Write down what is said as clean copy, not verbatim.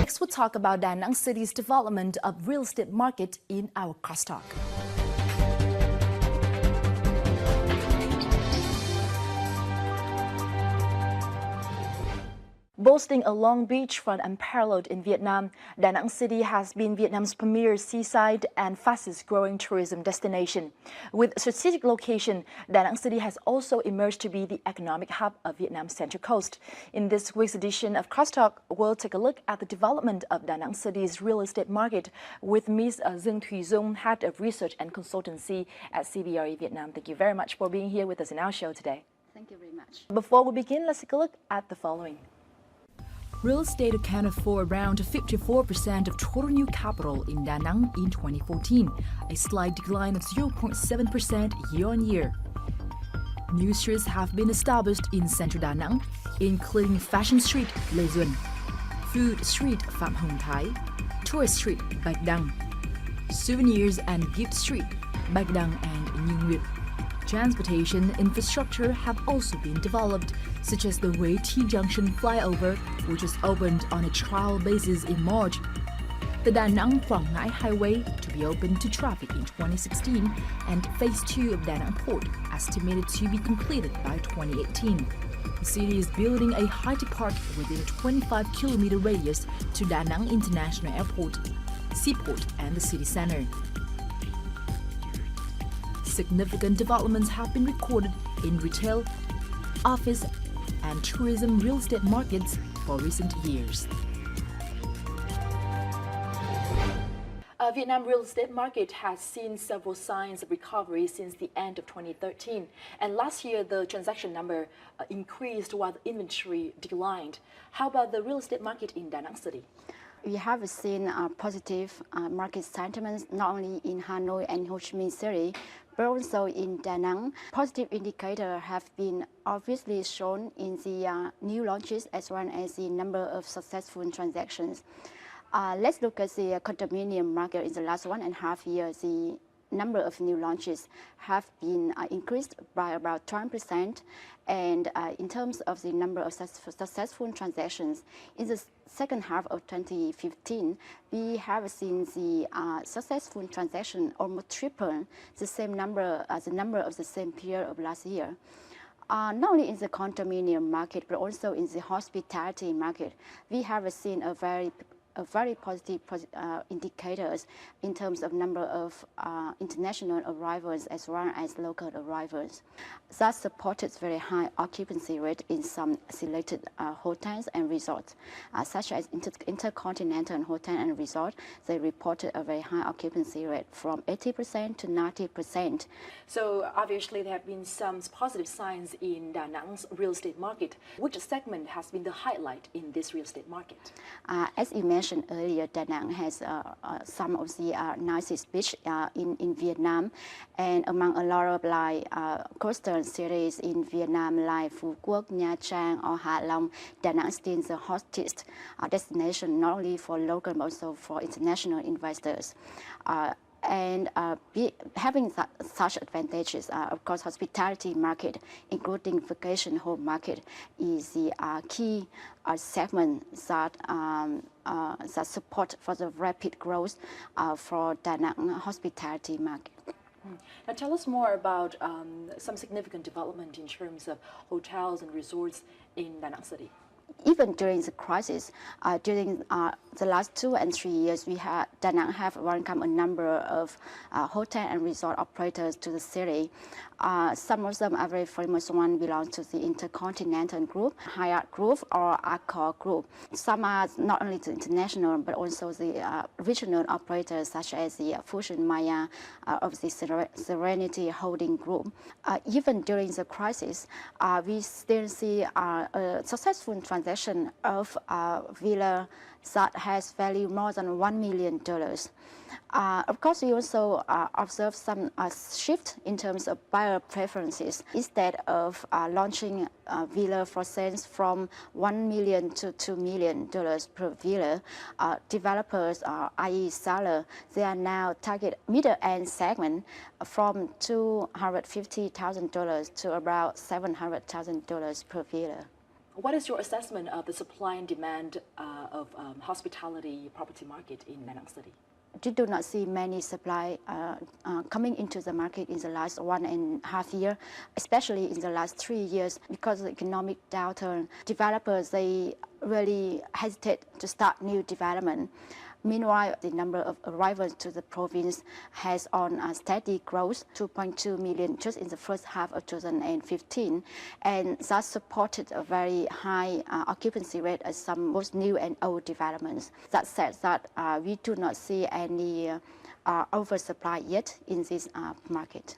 Next, we'll talk about Da Nang City's development of real estate market in our crosstalk. Boasting a long beachfront unparalleled in Vietnam, Da Nang City has been Vietnam's premier seaside and fastest-growing tourism destination. With strategic location, Da Nang City has also emerged to be the economic hub of Vietnam's Central Coast. In this week's edition of Crosstalk, we'll take a look at the development of Da Nang City's real estate market with Ms. Dương Thùy Dung, Head of Research and Consultancy at CBRE Vietnam. Thank you very much for being here with us in our show today. Thank you very much. Before we begin, let's take a look at the following. Real estate accounted for around 54% of total new capital in Da Nang in 2014, a slight decline of 0.7% year-on-year. New streets have been established in central Da Nang, including Fashion Street, Lê Duẩn, Food Street, Phạm Hồng Thái, Tourist Street, Bạch Đằng, Souvenirs and Gift Street, Bạch Đằng and Như Nguyệt. Transportation infrastructure have also been developed, such as the Huế T Junction flyover, which was opened on a trial basis in March. The Da Nang-Quảng Ngãi Highway, to be opened to traffic in 2016, and Phase 2 of Da Nang Port, estimated to be completed by 2018. The city is building a high-tech park within a 25-kilometer radius to Da Nang International Airport, seaport, and the city center. Significant developments have been recorded in retail, office, and tourism real estate markets for recent years. Vietnam real estate market has seen several signs of recovery since the end of 2013, and last year the transaction number increased while the inventory declined. How about the real estate market in Da Nang City? We have seen positive market sentiments not only in Hanoi and Ho Chi Minh City, but also in Da Nang. Positive indicators have been obviously shown in the new launches as well as the number of successful transactions. Let's look at the condominium market in the last 1.5 years. The number of new launches have been increased by about 20%, and in terms of the number of successful transactions, in the second half of 2015, we have seen the successful transaction almost triple the same number as the number of the same period of last year. Not only in the condominium market, but also in the hospitality market, we have seen a very positive indicators in terms of number of international arrivals as well as local arrivals. That supported very high occupancy rate in some selected hotels and resorts, such as Intercontinental Hotel and Resort. They reported a very high occupancy rate from 80% to 90%. So obviously there have been some positive signs in Da Nang's real estate market. Which segment has been the highlight in this real estate market? As you mentioned earlier, Da Nang has some of the nicest beach in Vietnam, and among a lot of coastal cities in Vietnam like Phu Quoc, Nha Trang, or Ha Long, Da Nang is still the hottest destination not only for local but also for international investors. Having such advantages, of course, hospitality market, including vacation home market, is the key segment that support for the rapid growth for Da Nang hospitality market. Now tell us more about some significant development in terms of hotels and resorts in Da Nang City. Even during the crisis, during the last 2 and 3 years, Da Nang have welcomed a number of hotel and resort operators to the city. Some of them are very famous. One belongs to the Intercontinental Group, Hyatt Group, or Accor Group. Some are not only the international, but also the regional operators, such as the Fusion Maya of the Serenity Holding Group. Even during the crisis, we still see a successful transaction of villa that has value more than $1 million. Of course, we also observe some shift in terms of buyer preferences. Instead of launching a villa for sales from $1 million to $2 million per villa, developers, i.e. seller, they are now target middle-end segment from $250,000 to about $700,000 per villa. What is your assessment of the supply and demand of hospitality property market in Da Nang City? We do not see many supply coming into the market in the last 1.5 years, especially in the last 3 years because of the economic downturn. Developers, they really hesitate to start new development. Meanwhile, the number of arrivals to the province has on a steady growth, 2.2 million just in the first half of 2015, and that supported a very high occupancy rate at some both new and old developments. That said, that we do not see any oversupply yet in this market.